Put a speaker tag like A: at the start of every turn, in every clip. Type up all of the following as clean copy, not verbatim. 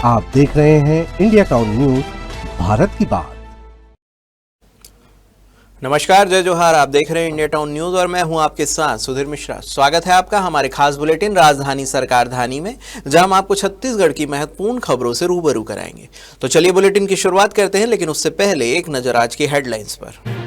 A: आप देख रहे हैं इंडिया टाउन न्यूज, भारत की बात।
B: नमस्कार, जय जोहार। आप देख रहे हैं इंडिया टाउन न्यूज और मैं हूं आपके साथ सुधीर मिश्रा। स्वागत है आपका हमारे खास बुलेटिन राजधानी सरकार धानी में, जहां हम आपको छत्तीसगढ़ की महत्वपूर्ण खबरों से रूबरू कराएंगे। तो चलिए बुलेटिन की शुरुआत करते हैं, लेकिन उससे पहले एक नजर आज की हेडलाइंस पर।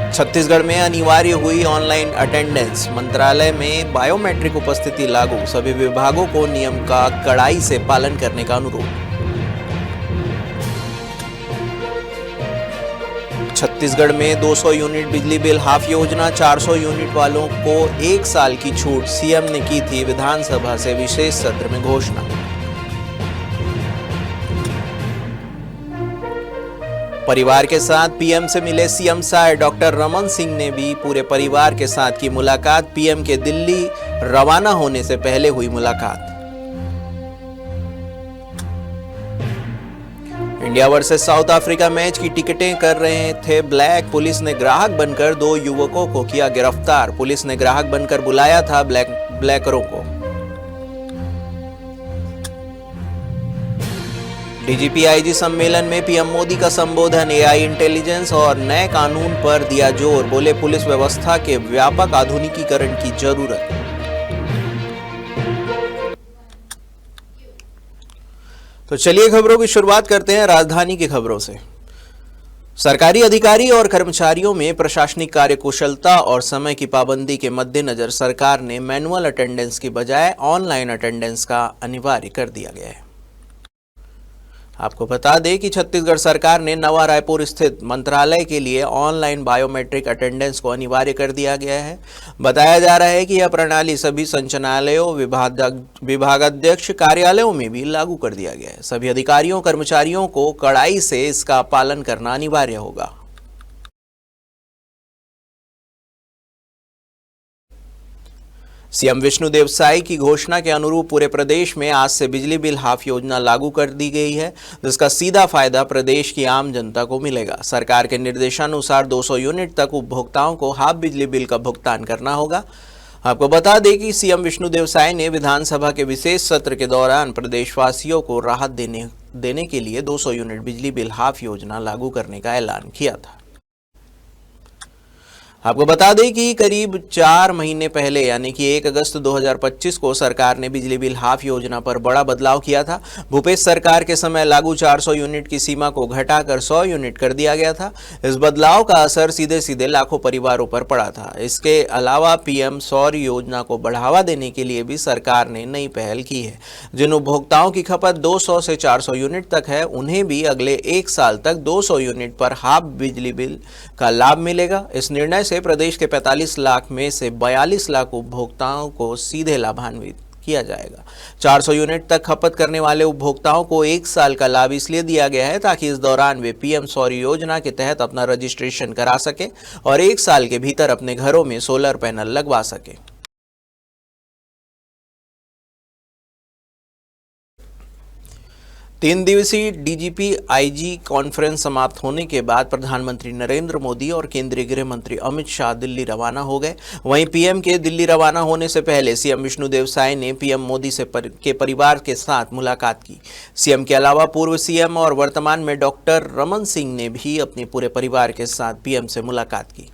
B: छत्तीसगढ़ में अनिवार्य हुई ऑनलाइन अटेंडेंस, मंत्रालय में बायोमेट्रिक उपस्थिति लागू, सभी विभागों को नियम का कड़ाई से पालन करने का अनुरोध। छत्तीसगढ़ में 200 यूनिट बिजली बिल हाफ योजना, 400 यूनिट वालों को 1 साल की छूट, सीएम ने की थी विधानसभा से विशेष सत्र में घोषणा। परिवार के साथ पीएम से मिले सीएम साय, डॉक्टर रमन सिंह ने भी पूरे परिवार के साथ की मुलाकात। पीएम के दिल्ली रवाना होने से पहले हुई मुलाकात। India versus south Africa match की टिकटें कर रहे थे ब्लैक, पुलिस ने ग्राहक बनकर 2 युवकों को किया गिरफ्तार। पुलिस ने ग्राहक बनकर बुलाया था ब्लैकरों को। डीजीपी आईजी सम्मेलन में पीएम मोदी का संबोधन, एआई इंटेलिजेंस और नए कानून पर दिया जोर, बोले पुलिस व्यवस्था के व्यापक आधुनिकीकरण की जरूरत। तो चलिए खबरों की शुरुआत करते हैं राजधानी की खबरों से। सरकारी अधिकारी और कर्मचारियों में प्रशासनिक कार्यकुशलता और समय की पाबंदी के मद्देनजर सरकार ने मैनुअल अटेंडेंस की बजाय ऑनलाइन अटेंडेंस का अनिवार्य कर दिया गया है। आपको बता दें कि छत्तीसगढ़ सरकार ने नवा रायपुर स्थित मंत्रालय के लिए ऑनलाइन बायोमेट्रिक अटेंडेंस को अनिवार्य कर दिया गया है। बताया जा रहा है कि यह प्रणाली सभी संचालनालयों, विभागाध्यक्ष कार्यालयों में भी लागू कर दिया गया है। सभी अधिकारियों कर्मचारियों को कड़ाई से इसका पालन करना अनिवार्य होगा। सीएम विष्णुदेव साय की घोषणा के अनुरूप पूरे प्रदेश में आज से बिजली बिल हाफ योजना लागू कर दी गई है, जिसका सीधा फायदा प्रदेश की आम जनता को मिलेगा। सरकार के निर्देशानुसार 200 यूनिट तक उपभोक्ताओं को हाफ बिजली बिल का भुगतान करना होगा। आपको बता दें कि सीएम विष्णुदेव साय ने विधानसभा के विशेष सत्र के दौरान प्रदेशवासियों को राहत देने के लिए 200 यूनिट बिजली बिल हाफ योजना लागू करने का ऐलान किया था। आपको बता दें कि करीब 4 महीने पहले यानी कि 1 अगस्त 2025 को सरकार ने बिजली बिल हाफ योजना पर बड़ा बदलाव किया था। भूपेश सरकार के समय लागू 400 यूनिट की सीमा को घटाकर 100 यूनिट कर दिया गया था। इस बदलाव का असर सीधे सीधे लाखों परिवारों पर पड़ा था। इसके अलावा पीएम सौर योजना को बढ़ावा देने के लिए भी सरकार ने नई पहल की है। जिन उपभोक्ताओं की खपत 200 से 400 यूनिट तक है, उन्हें भी अगले 1 साल तक 200 यूनिट पर हाफ बिजली बिल का लाभ मिलेगा। इस निर्णय से प्रदेश के 45 लाख में से 42 लाख उपभोक्ताओं को सीधे लाभान्वित किया जाएगा। 400 यूनिट तक खपत करने वाले उपभोक्ताओं को 1 साल का लाभ इसलिए दिया गया है ताकि इस दौरान वे पीएम सौर योजना के तहत अपना रजिस्ट्रेशन करा सके और 1 साल के भीतर अपने घरों में सोलर पैनल लगवा सके। तीन दिवसीय डीजीपी आईजी कॉन्फ्रेंस समाप्त होने के बाद प्रधानमंत्री नरेंद्र मोदी और केंद्रीय गृह मंत्री अमित शाह दिल्ली रवाना हो गए। वहीं पीएम के दिल्ली रवाना होने से पहले सीएम विष्णुदेव साय ने पीएम मोदी के परिवार के साथ मुलाकात की। सीएम के अलावा पूर्व सीएम और वर्तमान में डॉक्टर रमन सिंह ने भी अपने पूरे परिवार के साथ पीएम से मुलाकात की।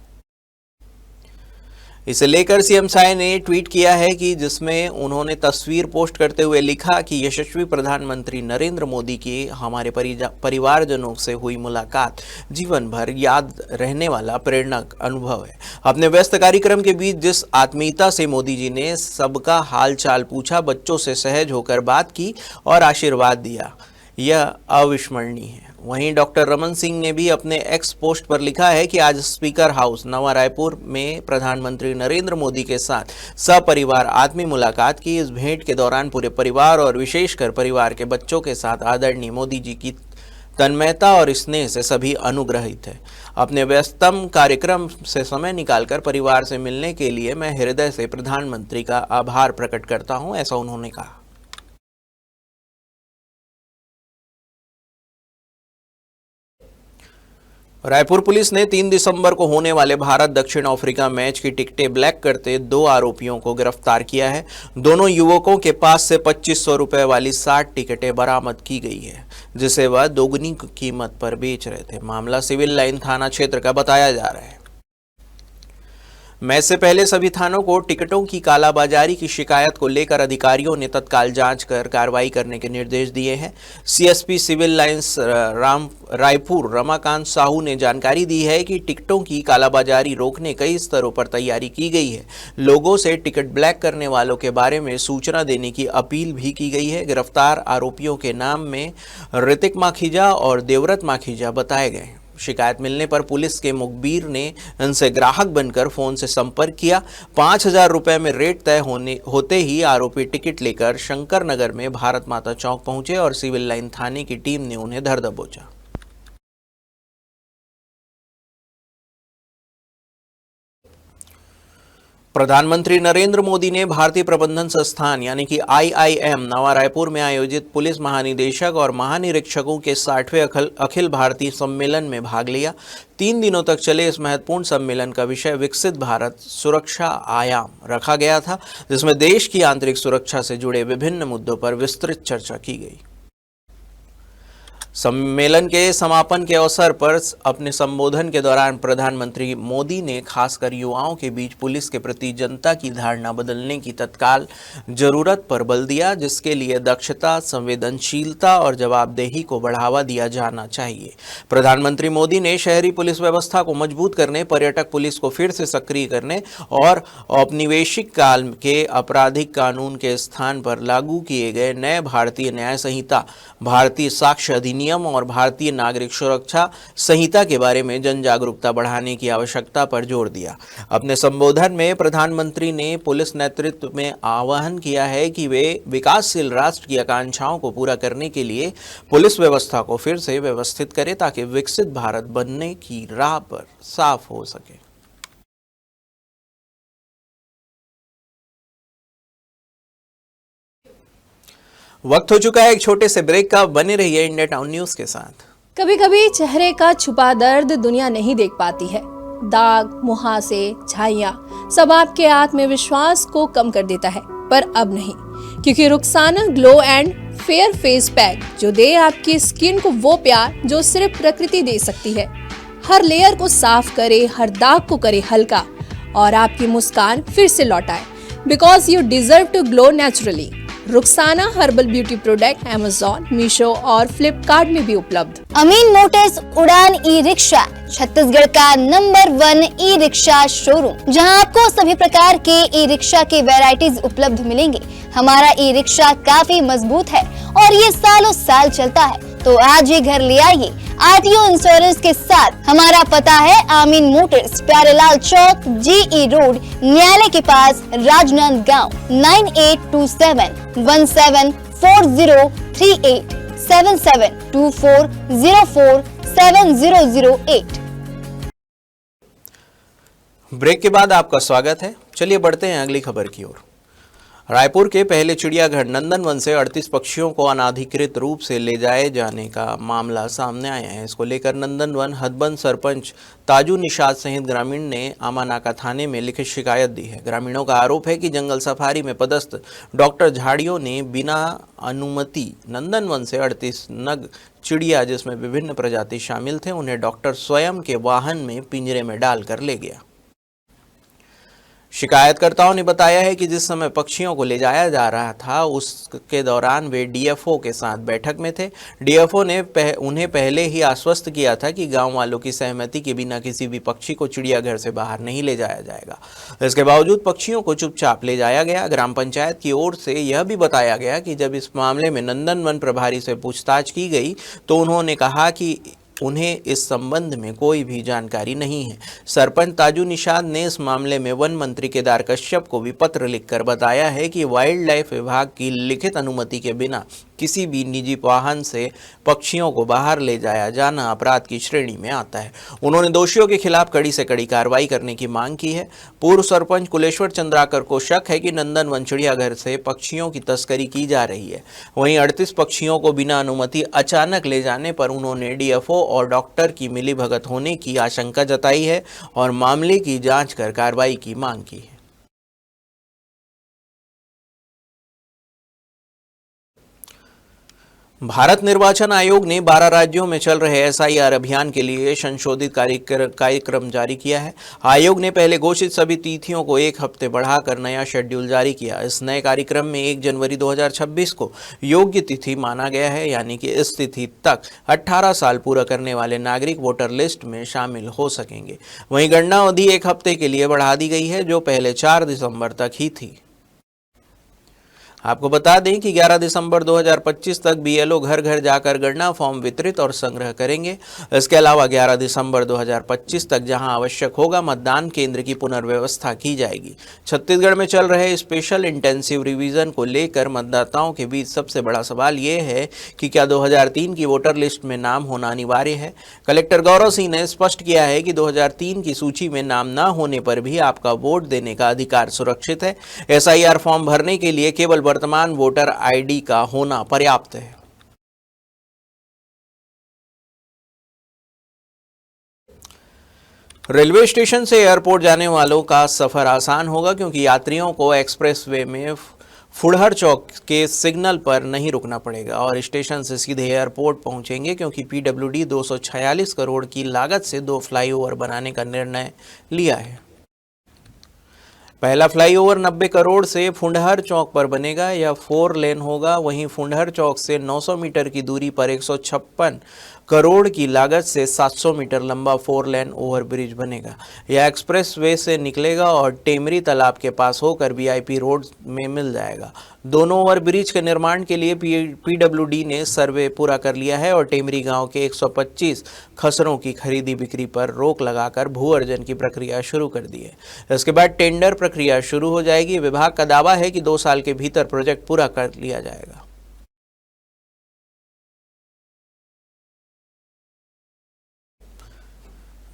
B: इसे लेकर सीएम साय ने ट्वीट किया है कि जिसमें उन्होंने तस्वीर पोस्ट करते हुए लिखा कि यशस्वी प्रधानमंत्री नरेंद्र मोदी की हमारे परिवारजनों से हुई मुलाकात जीवन भर याद रहने वाला प्रेरणादायक अनुभव है। अपने व्यस्त कार्यक्रम के बीच जिस आत्मीयता से मोदी जी ने सबका हाल चाल पूछा, बच्चों से सहज होकर बात की और आशीर्वाद दिया, यह अविस्मरणीय है। वहीं डॉक्टर रमन सिंह ने भी अपने एक्स पोस्ट पर लिखा है कि आज स्पीकर हाउस नवा रायपुर में प्रधानमंत्री नरेंद्र मोदी के साथ सपरिवार आत्मीय मुलाकात की। इस भेंट के दौरान पूरे परिवार और विशेषकर परिवार के बच्चों के साथ आदरणीय मोदी जी की तन्मयता और स्नेह से सभी अनुग्रहित है। अपने व्यस्तम कार्यक्रम से समय निकालकर परिवार से मिलने के लिए मैं हृदय से प्रधानमंत्री का आभार प्रकट करता हूं, ऐसा उन्होंने कहा। रायपुर पुलिस ने 3 दिसंबर को होने वाले भारत दक्षिण अफ्रीका मैच की टिकटें ब्लैक करते 2 आरोपियों को गिरफ्तार किया है। दोनों युवकों के पास से 2500 रुपए वाली 60 टिकटें बरामद की गई है, जिसे वह दोगुनी कीमत पर बेच रहे थे। मामला सिविल लाइन थाना क्षेत्र का बताया जा रहा है। मैच से पहले सभी थानों को टिकटों की कालाबाजारी की शिकायत को लेकर अधिकारियों ने तत्काल जांच कर कार्रवाई करने के निर्देश दिए हैं। CSP civil lines Raipur Ramakant Sahu ने जानकारी दी है कि टिकटों की कालाबाजारी रोकने कई स्तरों पर तैयारी की गई है। लोगों से टिकट ब्लैक करने वालों के बारे में सूचना देने की अपील भी की गई है। गिरफ्तार आरोपियों के नाम में ऋतिक माखीजा और देवव्रत माखीजा बताए गए हैं। शिकायत मिलने पर पुलिस के मुखबिर ने इनसे ग्राहक बनकर फोन से संपर्क किया। 5000 रुपए में रेट तय होते ही आरोपी टिकट लेकर शंकर नगर में भारत माता चौक पहुंचे और सिविल लाइन थाने की टीम ने उन्हें धर दबोचा। प्रधानमंत्री नरेंद्र मोदी ने भारतीय प्रबंधन संस्थान यानी कि IIM नवा रायपुर में आयोजित पुलिस महानिदेशक और महानिरीक्षकों के 60वें अखिल भारतीय सम्मेलन में भाग लिया। 3 दिनों तक चले इस महत्वपूर्ण सम्मेलन का विषय विकसित भारत सुरक्षा आयाम रखा गया था, जिसमें देश की आंतरिक सुरक्षा से जुड़े विभिन्न मुद्दों पर विस्तृत चर्चा की गई। सम्मेलन के समापन के अवसर पर अपने संबोधन के दौरान प्रधानमंत्री मोदी ने खासकर युवाओं के बीच पुलिस के प्रति जनता की धारणा बदलने की तत्काल जरूरत पर बल दिया, जिसके लिए दक्षता, संवेदनशीलता और जवाबदेही को बढ़ावा दिया जाना चाहिए। प्रधानमंत्री मोदी ने शहरी पुलिस व्यवस्था को मजबूत करने, पर्यटक पुलिस को फिर से सक्रिय करने और औपनिवेशिक काल के आपराधिक कानून के स्थान पर लागू किए गए नए भारतीय न्याय संहिता, भारतीय साक्ष्य अधिनियम और भारतीय नागरिक सुरक्षा संहिता के बारे में जन जागरूकता बढ़ाने की आवश्यकता पर जोर दिया। अपने संबोधन में प्रधानमंत्री ने पुलिस नेतृत्व में आह्वान किया है कि वे विकासशील राष्ट्र की आकांक्षाओं को पूरा करने के लिए पुलिस व्यवस्था को फिर से व्यवस्थित करें, ताकि विकसित भारत बनने की राह पर साफ हो सके। वक्त हो चुका है एक छोटे से ब्रेक का। बने रहिए इंडिया टाउन न्यूज के साथ।
C: कभी कभी चेहरे का छुपा दर्द दुनिया नहीं देख पाती है। दाग, मुहासे, झाइयां सब आपके आत्मविश्वास को कम कर देता है, पर अब नहीं, क्योंकि Rukhsana glow and fair face pack जो दे आपकी स्किन को वो प्यार जो सिर्फ प्रकृति दे सकती है। हर लेयर को साफ करे, हर दाग को करे हल्का और आपकी मुस्कान फिर से लौटाए, because you deserve to glow naturally. Rukhsana herbal beauty product Amazon, Meesho और फ्लिपकार्ट में भी उपलब्ध।
D: अमीन मोटर्स उड़ान ई रिक्शा छत्तीसगढ़ का नंबर 1 ई रिक्शा शोरूम, जहां आपको सभी प्रकार के ई रिक्शा के वैरायटीज उपलब्ध मिलेंगे। हमारा ई रिक्शा काफी मजबूत है और ये सालों साल चलता है, तो आज ही घर ले आइए आरटीओ इंश्योरेंस के साथ। हमारा पता है अमीन मोटर्स, प्यारेलाल चौक, GE रोड, न्यायालय के पास, राजनांदगांव। 9827174038 7724047008।
B: ब्रेक के बाद आपका स्वागत है। चलिए बढ़ते हैं अगली खबर की ओर। रायपुर के पहले चिड़ियाघर नंदनवन से 38 पक्षियों को अनाधिकृत रूप से ले जाए जाने का मामला सामने आया है। इसको लेकर नंदनवन हदबंद सरपंच ताजू निषाद सहित ग्रामीण ने आमानाका थाने में लिखित शिकायत दी है। ग्रामीणों का आरोप है कि जंगल सफारी में पदस्थ डॉक्टर झाड़ियों ने बिना अनुमति नंदनवन से 38 नग चिड़िया, जिसमें विभिन्न प्रजाति शामिल थे, उन्हें डॉक्टर स्वयं के वाहन में पिंजरे में डालकर ले गया। शिकायतकर्ताओं ने बताया है कि जिस समय पक्षियों को ले जाया जा रहा था उसके दौरान वे डीएफओ के साथ बैठक में थे। डीएफओ ने उन्हें पहले ही आश्वस्त किया था कि गांव वालों की सहमति के बिना किसी भी पक्षी को चिड़ियाघर से बाहर नहीं ले जाया जाएगा। इसके बावजूद पक्षियों को चुपचाप ले जाया गया। ग्राम पंचायत की ओर से यह भी बताया गया कि जब इस मामले में नंदनवन प्रभारी से पूछताछ की गई तो उन्होंने कहा कि उन्हें इस संबंध में कोई भी जानकारी नहीं है। सरपंच ताजू निषाद ने इस मामले में वन मंत्री केदार कश्यप को भी पत्र लिखकर बताया है कि वाइल्ड लाइफ विभाग की लिखित अनुमति के बिना किसी भी निजी वाहन से पक्षियों को बाहर ले जाया जाना अपराध की श्रेणी में आता है। उन्होंने दोषियों के खिलाफ कड़ी से कड़ी कार्रवाई करने की मांग की है। पूर्व सरपंच कुलेश्वर चंद्राकर को शक है कि नंदनवन चिड़ियाघर से पक्षियों की तस्करी की जा रही है। वहीं 38 पक्षियों को बिना अनुमति अचानक ले जाने पर उन्होंने डीएफओ और डॉक्टर की मिलीभगत होने की आशंका जताई है और मामले की जांच कर कार्रवाई की मांग की है। भारत निर्वाचन आयोग ने 12 राज्यों में चल रहे एसआईआर अभियान के लिए संशोधित कार्यक्रम जारी किया है। आयोग ने पहले घोषित सभी तिथियों को एक हफ्ते बढ़ाकर नया शेड्यूल जारी किया। इस नए कार्यक्रम में 1 जनवरी 2026 को योग्य तिथि माना गया है, यानी कि इस तिथि तक 18 साल पूरा करने वाले नागरिक वोटर लिस्ट में शामिल हो सकेंगे। वहीं गणना अवधि एक हफ्ते के लिए बढ़ा दी गई है, जो पहले 4 दिसंबर तक ही थी। आपको बता दें कि 11 दिसंबर 2025 तक बीएलओ घर घर जाकर गणना फॉर्म वितरित और संग्रह करेंगे। इसके अलावा 11 दिसंबर 2025 तक जहां आवश्यक होगा मतदान केंद्र की पुनर्व्यवस्था की जाएगी। छत्तीसगढ़ में चल रहे स्पेशल इंटेंसिव रिवीजन को लेकर मतदाताओं के बीच सबसे बड़ा सवाल ये है कि क्या 2003 की वोटर लिस्ट में नाम होना अनिवार्य है। कलेक्टर गौरव सिंह ने स्पष्ट किया है कि 2003 की सूची में नाम न होने पर भी आपका वोट देने का अधिकार सुरक्षित है। एसआईआर फॉर्म भरने के लिए केवल वर्तमान वोटर आईडी का होना पर्याप्त है। रेलवे स्टेशन से एयरपोर्ट जाने वालों का सफर आसान होगा, क्योंकि यात्रियों को एक्सप्रेसवे में फुड़हर चौक के सिग्नल पर नहीं रुकना पड़ेगा और स्टेशन से सीधे एयरपोर्ट पहुंचेंगे, क्योंकि पीडब्ल्यूडी 246 करोड़ की लागत से 2 फ्लाईओवर बनाने का निर्णय लिया है। पहला फ्लाईओवर 90 करोड़ से फुंडहर चौक पर बनेगा। यह 4 लेन होगा। वहीं फुंडहर चौक से 900 मीटर की दूरी पर 156 करोड़ की लागत से 700 मीटर लंबा 4 लेन ओवरब्रिज बनेगा। यह एक्सप्रेस वे से निकलेगा और टेमरी तालाब के पास होकर वीआईपी रोड में मिल जाएगा। दोनों ओवरब्रिज के निर्माण के लिए पीडब्ल्यूडी ने सर्वे पूरा कर लिया है और टेमरी गांव के 125 खसरों की खरीदी बिक्री पर रोक लगाकर भू अर्जन की प्रक्रिया शुरू कर दी है। इसके बाद टेंडर प्रक्रिया शुरू हो जाएगी। विभाग का दावा है कि 2 साल के भीतर प्रोजेक्ट पूरा कर लिया जाएगा।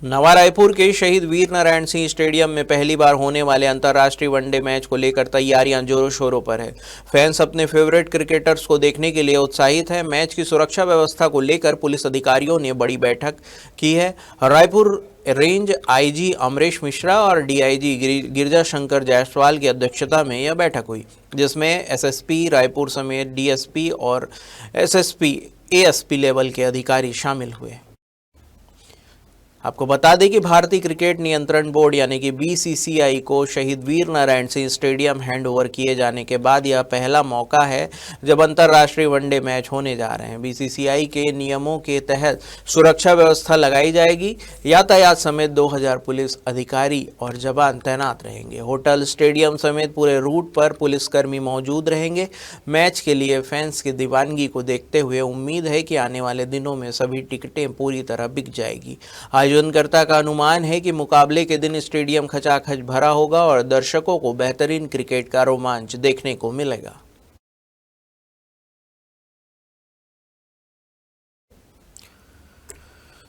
B: नवा रायपुर के शहीद वीर नारायण सिंह स्टेडियम में पहली बार होने वाले अंतर्राष्ट्रीय वनडे मैच को लेकर तैयारियां जोरों शोरों पर है। फैंस अपने फेवरेट क्रिकेटर्स को देखने के लिए उत्साहित है। मैच की सुरक्षा व्यवस्था को लेकर पुलिस अधिकारियों ने बड़ी बैठक की है। रायपुर रेंज आईजी अमरेश मिश्रा और डीआईजी गिरजा शंकर जायसवाल की अध्यक्षता में यह बैठक हुई, जिसमें एसएसपी रायपुर समेत डीएसपी और एसएसपी एएसपी लेवल के अधिकारी शामिल हुए। आपको बता दें कि भारतीय क्रिकेट नियंत्रण बोर्ड यानी कि बीसीसीआई को शहीद वीर नारायण सिंह स्टेडियम हैंडओवर किए जाने के बाद यह पहला मौका है जब अंतर्राष्ट्रीय वनडे मैच होने जा रहे हैं। बीसीसीआई के नियमों के तहत सुरक्षा व्यवस्था लगाई जाएगी। यातायात समेत 2000 पुलिस अधिकारी और जवान तैनात रहेंगे। होटल, स्टेडियम समेत पूरे रूट पर पुलिसकर्मी मौजूद रहेंगे। मैच के लिए फैंस की दीवानगी को देखते हुए उम्मीद है कि आने वाले दिनों में सभी टिकटें पूरी तरह बिक जाएगी। आयोजनकर्ता का अनुमान है कि मुकाबले के दिन स्टेडियम खचाखच भरा होगा और दर्शकों को बेहतरीन क्रिकेट का रोमांच देखने को मिलेगा।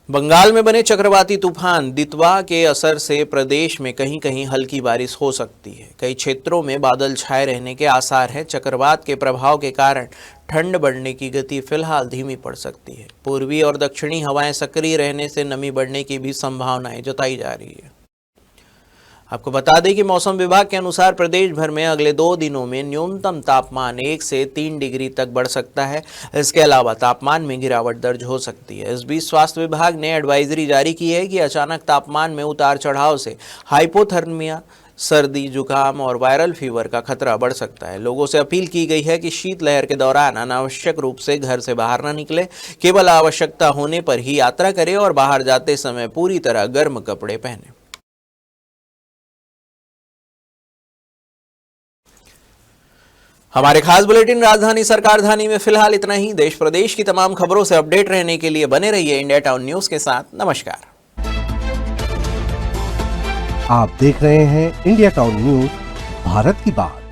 B: बंगाल में बने चक्रवाती तूफान दितवा के असर से प्रदेश में कहीं कहीं हल्की बारिश हो सकती है। कई क्षेत्रों में बादल छाए रहने के आसार हैं। चक्रवात के प्रभाव के कारण ठंड बढ़ने की गति फिलहाल धीमी पड़ सकती है। पूर्वी और दक्षिणी हवाएं सक्रिय रहने से नमी बढ़ने की भी संभावनाएं जताई जा रही है। आपको बता दें कि मौसम विभाग के अनुसार प्रदेश भर में अगले 2 दिनों में न्यूनतम तापमान 1 से 3 डिग्री तक बढ़ सकता है। इसके अलावा तापमान में गिरावट दर्ज हो सकती है। इस बीच स्वास्थ्य विभाग ने एडवाइजरी जारी की है कि अचानक तापमान में उतार चढ़ाव से हाइपोथर्मिया, सर्दी, जुकाम और वायरल फीवर का खतरा बढ़ सकता है। लोगों से अपील की गई है कि शीतलहर के दौरान अनावश्यक रूप से घर से बाहर न निकले। केवल आवश्यकता होने पर ही यात्रा करें और बाहर जाते समय पूरी तरह गर्म कपड़े पहनें। हमारे खास बुलेटिन राजधानी सरकारधानी में फिलहाल इतना ही। देश प्रदेश की तमाम खबरों से अपडेट रहने के लिए बने रहिए इंडिया टाउन न्यूज के साथ। नमस्कार।
A: आप देख रहे हैं इंडिया टाउन न्यूज, भारत की बात।